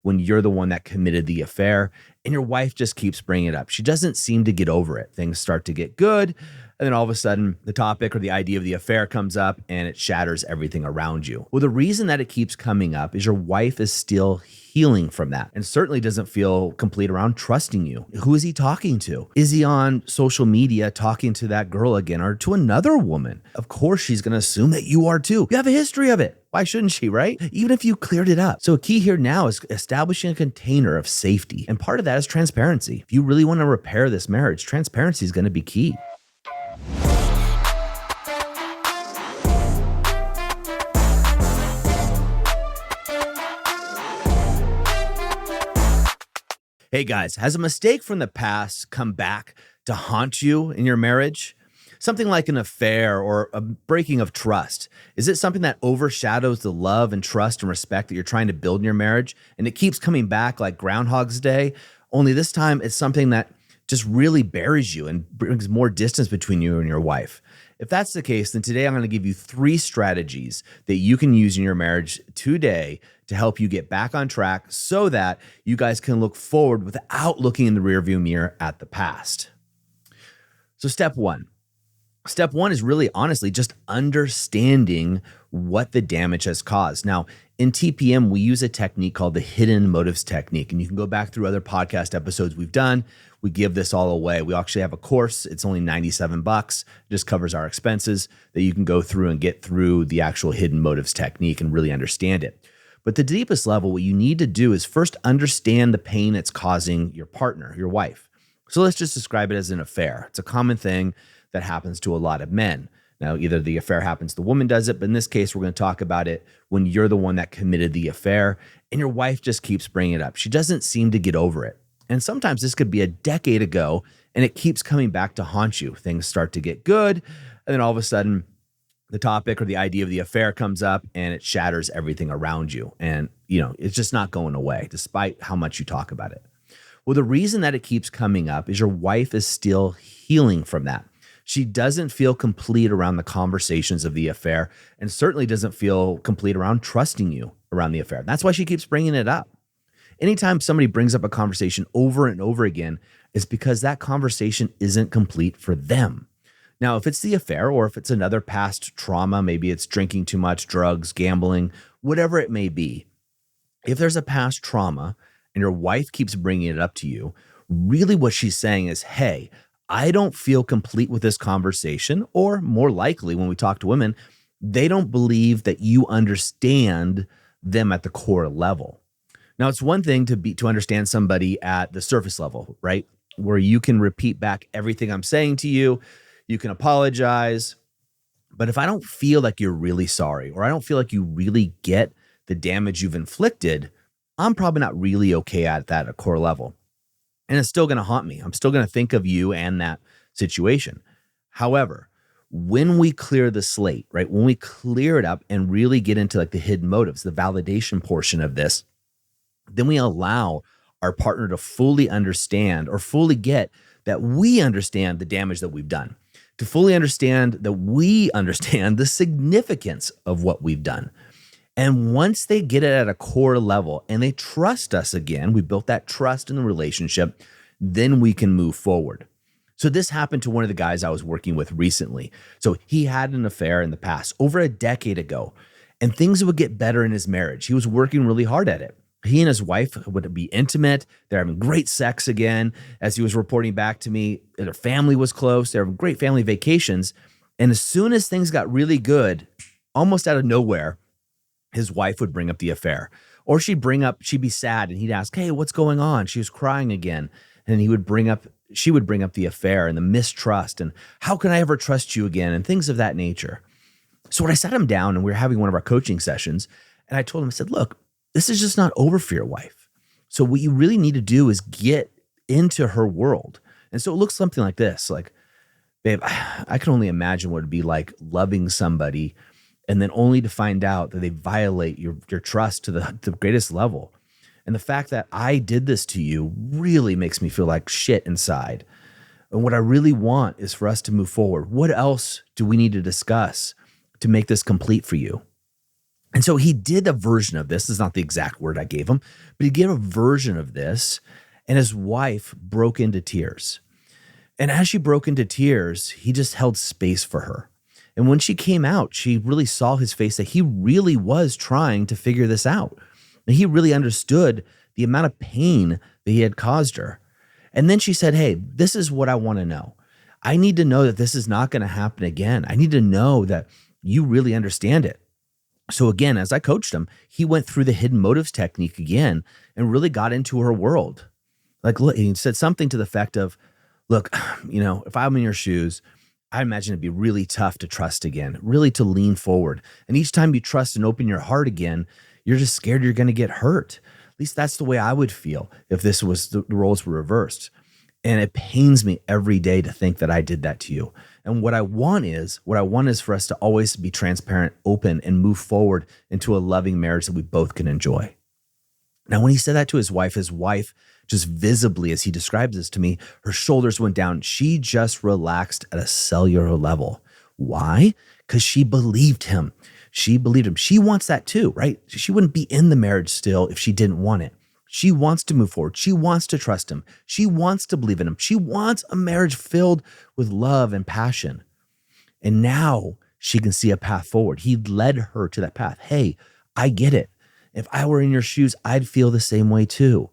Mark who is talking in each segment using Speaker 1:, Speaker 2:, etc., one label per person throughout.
Speaker 1: when you're the one that committed the affair, and your wife just keeps bringing it up. She doesn't seem to get over it. Things start to get good, and then all of a sudden, the topic or the idea of the affair comes up and it shatters everything around you. Well, the reason that it keeps coming up is your wife is still healing from that and certainly doesn't feel complete around trusting you. Who is he talking to? Is he on social media talking to that girl again or to another woman? Of course, she's going to assume that you are too. You have a history of it. Why shouldn't she, right? Even if you cleared it up. So a key here now is establishing a container of safety. And part of that is transparency. If you really want to repair this marriage, transparency is going to be key. Hey guys, has a mistake from the past come back to haunt you in your marriage? Something like an affair or a breaking of trust. Is it something that overshadows the love and trust and respect that you're trying to build in your marriage? And it keeps coming back like Groundhog's Day, only this time it's something that just really buries you and brings more distance between you and your wife. If that's the case, then today I'm going to give you 3 strategies that you can use in your marriage today to help you get back on track so that you guys can look forward without looking in the rearview mirror at the past. So step one is really honestly just understanding what the damage has caused. Now, in TPM, we use a technique called the hidden motives technique, and you can go back through other podcast episodes we've done. We give this all away. We actually have a course. It's only $97. It just covers our expenses that you can go through and get through the actual hidden motives technique and really understand it. But the deepest level, what you need to do is first understand the pain it's causing your partner, your wife. So let's just describe it as an affair. It's a common thing that happens to a lot of men. Now, either the affair happens, the woman does it, but in this case, we're going to talk about it when you're the one that committed the affair and your wife just keeps bringing it up. She doesn't seem to get over it. And sometimes this could be a decade ago and it keeps coming back to haunt you. Things start to get good, and then all of a sudden, the topic or the idea of the affair comes up and it shatters everything around you. And, it's just not going away despite how much you talk about it. Well, the reason that it keeps coming up is your wife is still healing from that. She doesn't feel complete around the conversations of the affair and certainly doesn't feel complete around trusting you around the affair. That's why she keeps bringing it up. Anytime somebody brings up a conversation over and over again, it's because that conversation isn't complete for them. Now, if it's the affair or if it's another past trauma, maybe it's drinking too much, drugs, gambling, whatever it may be, if there's a past trauma and your wife keeps bringing it up to you, really what she's saying is, hey, I don't feel complete with this conversation, or more likely when we talk to women, they don't believe that you understand them at the core level. Now, it's one thing to understand somebody at the surface level, right? Where you can repeat back everything I'm saying to you. You can apologize. But if I don't feel like you're really sorry, or I don't feel like you really get the damage you've inflicted, I'm probably not really okay at that at a core level. And it's still going to haunt me. I'm still going to think of you and that situation. However, when we clear the slate, right? When we clear it up and really get into like the hidden motives, the validation portion of this, then we allow our partner to fully understand or fully get that we understand the damage that we've done, to fully understand that we understand the significance of what we've done. And once they get it at a core level and they trust us again, we built that trust in the relationship, then we can move forward. So this happened to one of the guys I was working with recently. So he had an affair in the past, over a decade ago, and things would get better in his marriage. He was working really hard at it. He and his wife would be intimate. They're having great sex again. As he was reporting back to me, their family was close. They're having great family vacations. And as soon as things got really good, almost out of nowhere, his wife would bring up the affair. Or she'd be sad and he'd ask, hey, what's going on? She was crying again. And she would bring up the affair and the mistrust and how can I ever trust you again and things of that nature. So when I sat him down and we were having one of our coaching sessions, and I told him, I said, look, this is just not over for your wife. So what you really need to do is get into her world. And so it looks something like this, like, babe, I can only imagine what it'd be like loving somebody and then only to find out that they violate your trust to the greatest level. And the fact that I did this to you really makes me feel like shit inside. And what I really want is for us to move forward. What else do we need to discuss to make this complete for you? And so he did a version of this. This is not the exact word I gave him, but he gave a version of this, and his wife broke into tears. And as she broke into tears, he just held space for her. And when she came out, she really saw his face that he really was trying to figure this out. And he really understood the amount of pain that he had caused her. And then she said, hey, this is what I want to know. I need to know that this is not going to happen again. I need to know that you really understand it. So again, as I coached him, he went through the hidden motives technique again and really got into her world. Like, look, he said something to the effect of, look, if I'm in your shoes, I imagine it'd be really tough to trust again, really to lean forward. And each time you trust and open your heart again, you're just scared you're going to get hurt. At least that's the way I would feel if this was the roles were reversed. And it pains me every day to think that I did that to you. And what I want is for us to always be transparent, open, and move forward into a loving marriage that we both can enjoy. Now, when he said that to his wife just visibly, as he describes this to me, her shoulders went down. She just relaxed at a cellular level. Why? Because she believed him. She believed him. She wants that too, right? She wouldn't be in the marriage still if she didn't want it. She wants to move forward. She wants to trust him. She wants to believe in him. She wants a marriage filled with love and passion. And now she can see a path forward. He led her to that path. Hey, I get it. If I were in your shoes, I'd feel the same way too.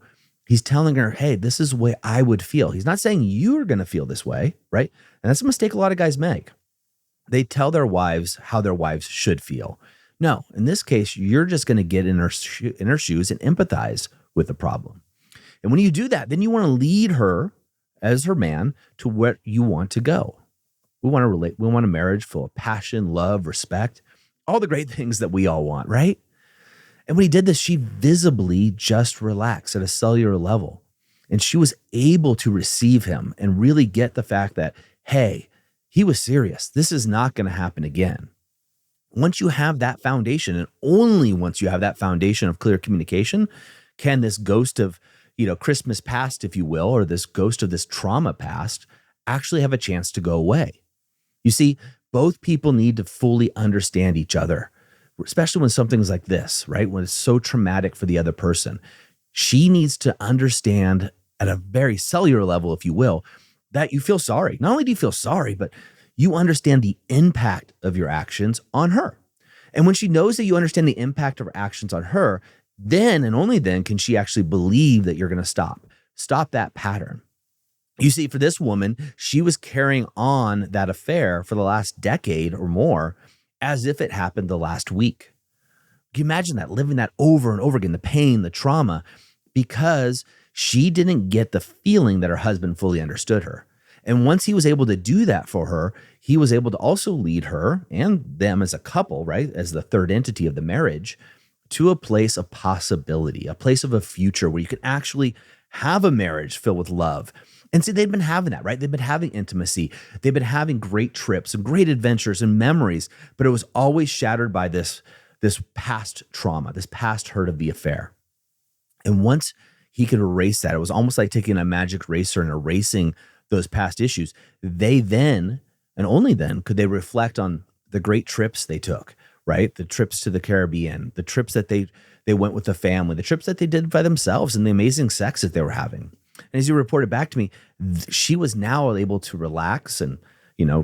Speaker 1: He's telling her, hey, this is the way I would feel. He's not saying you're going to feel this way, right? And that's a mistake a lot of guys make. They tell their wives how their wives should feel. No, in this case, you're just going to get in her shoes and empathize with the problem. And when you do that, then you want to lead her as her man to where you want to go. We want to relate. We want a marriage full of passion, love, respect, all the great things that we all want, right? And when he did this, she visibly just relaxed at a cellular level. And she was able to receive him and really get the fact that, hey, he was serious. This is not going to happen again. Once you have that foundation, and only once you have that foundation of clear communication, can this ghost of, Christmas past, if you will, or this ghost of this trauma past actually have a chance to go away. You see, both people need to fully understand each other, especially when something's like this, right? When it's so traumatic for the other person. She needs to understand at a very cellular level, if you will, that you feel sorry. Not only do you feel sorry, but you understand the impact of your actions on her. And when she knows that you understand the impact of her actions on her, then and only then can she actually believe that you're going to stop that pattern. You see, for this woman, she was carrying on that affair for the last decade or more as if it happened the last week. Can you imagine that, living that over and over again, the pain, the trauma, because she didn't get the feeling that her husband fully understood her. And once he was able to do that for her, he was able to also lead her and them as a couple, right, as the third entity of the marriage, to a place of possibility, a place of a future where you can actually have a marriage filled with love. And see, they've been having that, right? They've been having intimacy. They've been having great trips and great adventures and memories, but it was always shattered by this past trauma, this past hurt of the affair. And once he could erase that, it was almost like taking a magic eraser and erasing those past issues. They then, and only then, could they reflect on the great trips they took, right? The trips to the Caribbean, the trips that they went with the family, the trips that they did by themselves, and the amazing sex that they were having. And as you reported back to me, she was now able to relax and,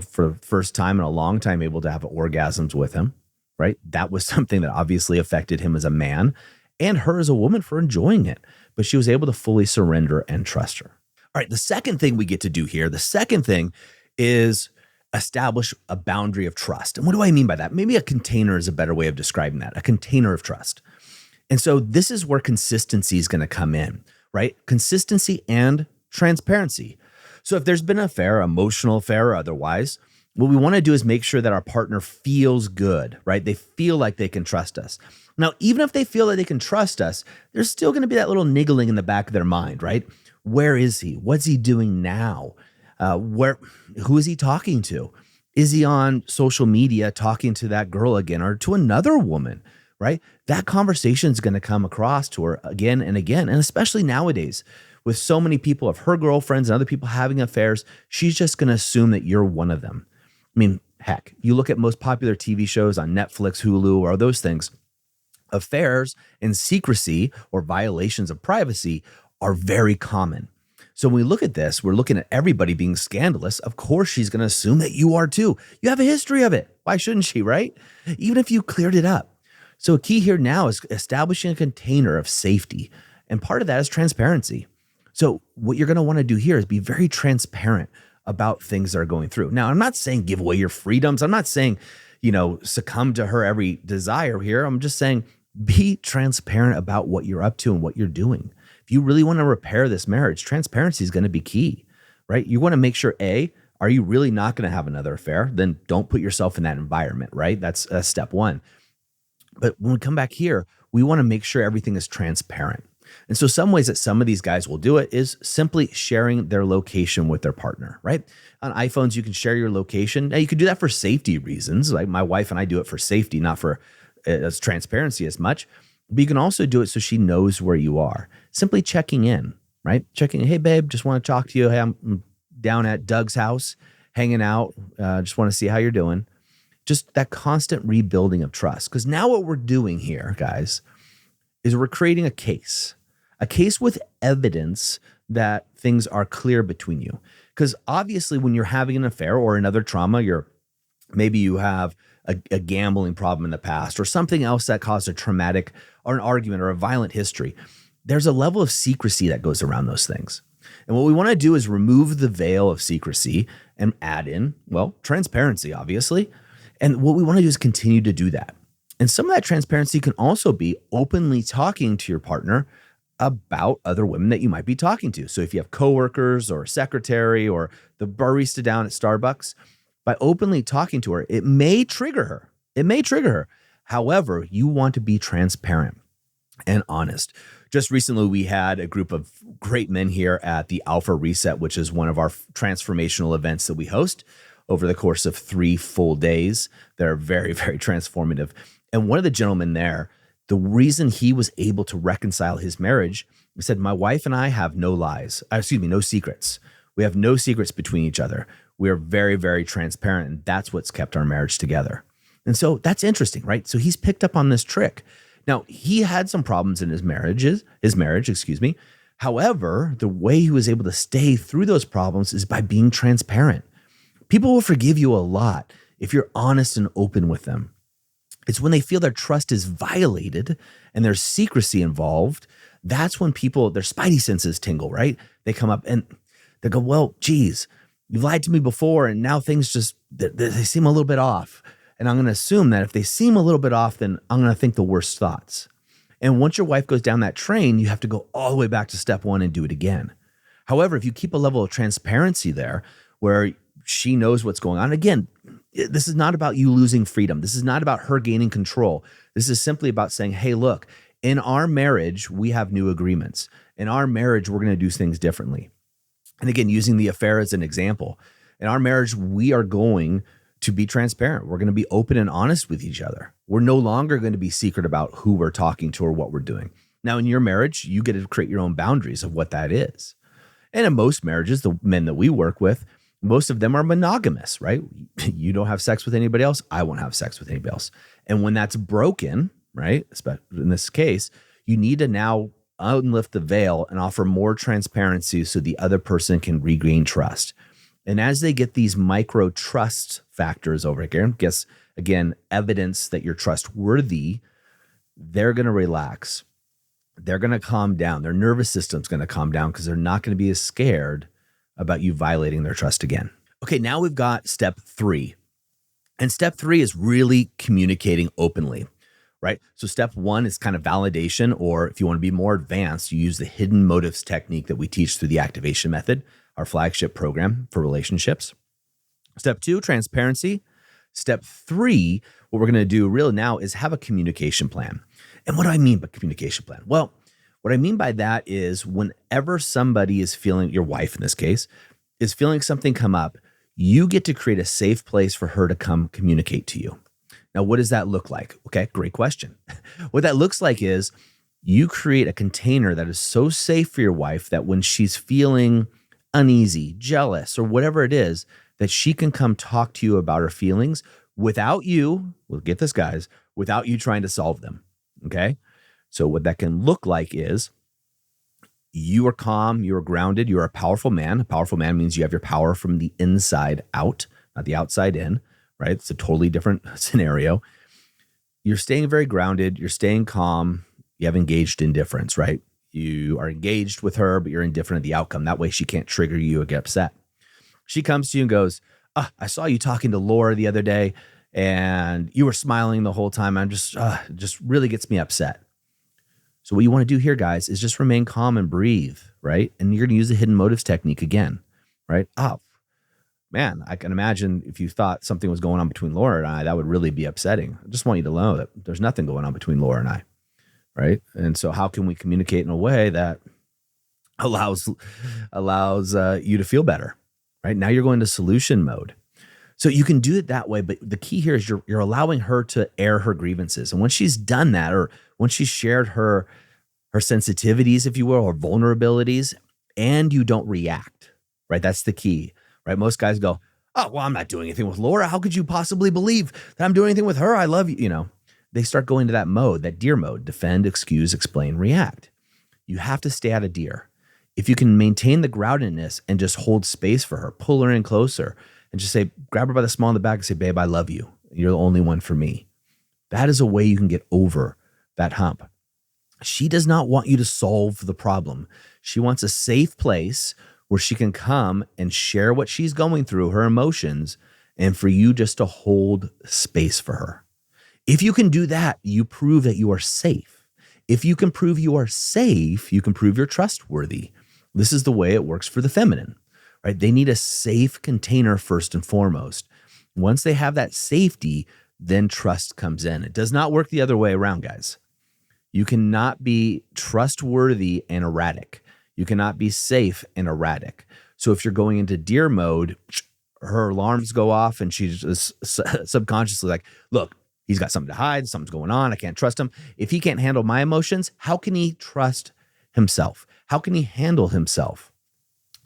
Speaker 1: for the first time in a long time, able to have orgasms with him, right? That was something that obviously affected him as a man and her as a woman for enjoying it. But she was able to fully surrender and trust her. All right, the second thing we get to do here, the second thing is establish a boundary of trust. And what do I mean by that? Maybe a container is a better way of describing that, a container of trust. And so this is where consistency is going to come in, right? Consistency and transparency. So if there's been an affair, emotional affair or otherwise, what we want to do is make sure that our partner feels good, right? They feel like they can trust us. Now, even if they feel that they can trust us, there's still going to be that little niggling in the back of their mind, right? Where is he? What's he doing now? Who is he talking to? Is he on social media talking to that girl again or to another woman, right? That conversation is going to come across to her again and again. And especially nowadays, with so many people of her girlfriends and other people having affairs, she's just going to assume that you're one of them. I mean, heck, you look at most popular TV shows on Netflix, Hulu, or those things. Affairs and secrecy or violations of privacy are very common. So when we look at this, we're looking at everybody being scandalous. Of course, she's going to assume that you are too. You have a history of it. Why shouldn't she, right? Even if you cleared it up. So a key here now is establishing a container of safety. And part of that is transparency. So what you're going to want to do here is be very transparent about things that are going through. Now, I'm not saying give away your freedoms. I'm not saying, succumb to her every desire here. I'm just saying be transparent about what you're up to and what you're doing. If you really want to repair this marriage, transparency is going to be key, right? You want to make sure, A, are you really not going to have another affair? Then don't put yourself in that environment, right? That's step one. But when we come back here, we want to make sure everything is transparent. And so some ways that some of these guys will do it is simply sharing their location with their partner, right? On iPhones, you can share your location. Now, you could do that for safety reasons. Like my wife and I do it for safety, not for as transparency as much. But you can also do it so she knows where you are. Simply checking in, right? Checking in, hey, babe, just want to talk to you. Hey, I'm down at Doug's house, hanging out. Just want to see how you're doing. Just that constant rebuilding of trust. Because now what we're doing here, guys, is we're creating a case with evidence that things are clear between you. Because obviously when you're having an affair or another trauma, maybe you have a gambling problem in the past or something else that caused a traumatic or an argument or a violent history, there's a level of secrecy that goes around those things. And what we want to do is remove the veil of secrecy and add in, well, transparency, obviously. And what we want to do is continue to do that. And some of that transparency can also be openly talking to your partner about other women that you might be talking to. So if you have coworkers or a secretary or the barista down at Starbucks, by openly talking to her, it may trigger her. However, you want to be transparent and honest. Just recently, we had a group of great men here at the Alpha Reset, which is one of our transformational events that we host over the course of 3 full days. They're very, very transformative. And one of the gentlemen there, the reason he was able to reconcile his marriage, he said, my wife and I have no secrets. We have no secrets between each other. We are very, very transparent, and that's what's kept our marriage together. And so that's interesting, right? So he's picked up on this trick. Now, he had some problems in his marriage. However, the way he was able to stay through those problems is by being transparent. People will forgive you a lot if you're honest and open with them. It's when they feel their trust is violated and there's secrecy involved, that's when their spidey senses tingle, right? They come up and they go, well, geez, you've lied to me before and now things just, they seem a little bit off. And I'm going to assume that if they seem a little bit off, then I'm going to think the worst thoughts. And once your wife goes down that train, you have to go all the way back to step one and do it again. However, if you keep a level of transparency there where she knows what's going on, again, this is not about you losing freedom. This is not about her gaining control. This is simply about saying, hey, look, in our marriage, we have new agreements. In our marriage, we're going to do things differently. And again, using the affair as an example, in our marriage, we are going to be transparent. We're going to be open and honest with each other. We're no longer going to be secret about who we're talking to or what we're doing. Now, in your marriage, you get to create your own boundaries of what that is. And in most marriages, the men that we work with, most of them are monogamous, right? You don't have sex with anybody else. I won't have sex with anybody else. And when that's broken, right, in this case, you need to now unlift the veil and offer more transparency so the other person can regain trust. And as they get these micro trust factors over again, evidence that you're trustworthy, they're going to relax. They're going to calm down. Their nervous system's going to calm down because they're not going to be as scared about you violating their trust again. Okay, now we've got step 3. And step 3 is really communicating openly, right? So step 1 is kind of validation, or if you want to be more advanced, you use the hidden motives technique that we teach through the activation method, our flagship program for relationships. Step 2, transparency. Step 3, what we're going to do really now is have a communication plan. And what do I mean by communication plan? Well, what I mean by that is whenever somebody is feeling, your wife in this case, is feeling something come up, you get to create a safe place for her to come communicate to you. Now, what does that look like? Okay, great question. What that looks like is you create a container that is so safe for your wife that when she's feeling uneasy, jealous, or whatever it is, that she can come talk to you about her feelings without you, well, get this, guys, without you trying to solve them. Okay. So what that can look like is you are calm, you are grounded, you're a powerful man. A powerful man means you have your power from the inside out, not the outside in, right? It's a totally different scenario. You're staying very grounded, you're staying calm, you have engaged indifference, right? You are engaged with her, but you're indifferent at the outcome. That way she can't trigger you or get upset. She comes to you and goes, I saw you talking to Laura the other day and you were smiling the whole time. I'm just really gets me upset. So what you want to do here, guys, is just remain calm and breathe, right? And you're going to use the hidden motives technique again, right? Oh, man, I can imagine if you thought something was going on between Laura and I, that would really be upsetting. I just want you to know that there's nothing going on between Laura and I, right? And so how can we communicate in a way that allows you to feel better, right? Now you're going to solution mode. So you can do it that way, but the key here is you're allowing her to air her grievances. And when she's done that, or when she's shared her sensitivities, if you will, or vulnerabilities, and you don't react, right? That's the key, right? Most guys go, oh, well, I'm not doing anything with Laura. How could you possibly believe that I'm doing anything with her? I love you. You know, they start going to that mode, that deer mode: defend, excuse, explain, react. You have to stay out of deer. If you can maintain the groundedness and just hold space for her, pull her in closer, and just say, grab her by the small of the back and say, babe, I love you. You're the only one for me. That is a way you can get over that hump. She does not want you to solve the problem. She wants a safe place where she can come and share what she's going through, her emotions, and for you just to hold space for her. If you can do that, you prove that you are safe. If you can prove you are safe, you can prove you're trustworthy. This is the way it works for the feminine. Right? They need a safe container first and foremost. Once they have that safety, then trust comes in. It does not work the other way around, guys. You cannot be trustworthy and erratic. You cannot be safe and erratic. So if you're going into deer mode, her alarms go off and she's just subconsciously like, look, he's got something to hide. Something's going on. I can't trust him. If he can't handle my emotions, how can he trust himself? How can he handle himself?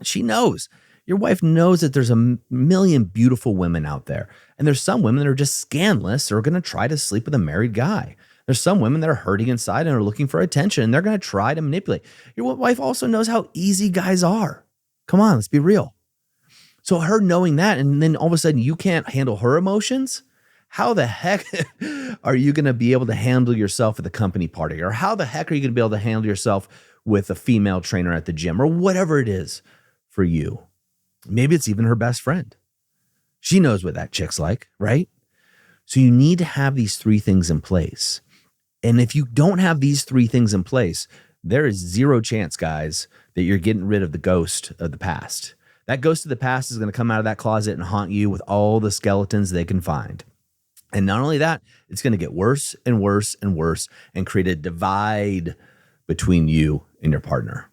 Speaker 1: She knows. Your wife knows that there's a million beautiful women out there. And there's some women that are just scandalous or are going to try to sleep with a married guy. There's some women that are hurting inside and are looking for attention, and they're going to try to manipulate. Your wife also knows how easy guys are. Come on, let's be real. So her knowing that, and then all of a sudden you can't handle her emotions, how the heck are you going to be able to handle yourself at the company party? Or how the heck are you going to be able to handle yourself with a female trainer at the gym, or whatever it is for you? Maybe it's even her best friend. She knows what that chick's like, right? So you need to have these three things in place. And if you don't have these three things in place, there is zero chance, guys, that you're getting rid of the ghost of the past. That ghost of the past is going to come out of that closet and haunt you with all the skeletons they can find. And not only that, it's going to get worse and worse and worse and create a divide between you and your partner.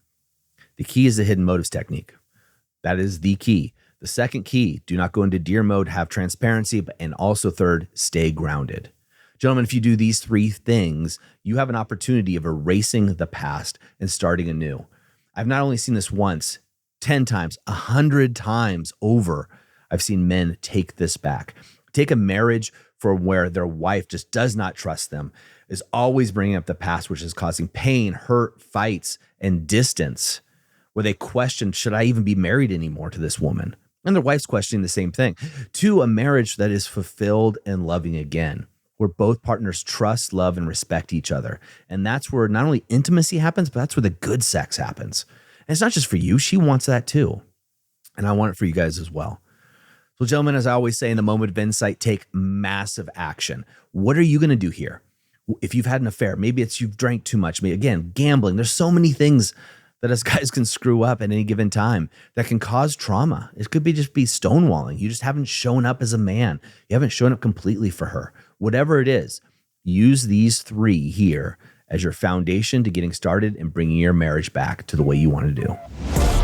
Speaker 1: The key is the hidden motives technique. That is the key. The second key, do not go into deer mode, have transparency, and also third, stay grounded. Gentlemen, if you do these three things, you have an opportunity of erasing the past and starting anew. I've not only seen this once, 10 times, 100 times over. I've seen men take this back. Take a marriage from where their wife just does not trust them, is always bringing up the past, which is causing pain, hurt, fights, and distance, where they question, should I even be married anymore to this woman? And their wife's questioning the same thing. To a marriage that is fulfilled and loving again, where both partners trust, love, and respect each other. And that's where not only intimacy happens, but that's where the good sex happens. And it's not just for you. She wants that too. And I want it for you guys as well. So gentlemen, as I always say in the moment of insight, take massive action. What are you going to do here? If you've had an affair, maybe it's you've drank too much. Maybe, again, gambling. There's so many things that us guys can screw up at any given time that can cause trauma. It could be just be stonewalling. You just haven't shown up as a man. You haven't shown up completely for her. Whatever it is, use these three here as your foundation to getting started and bringing your marriage back to the way you want to do.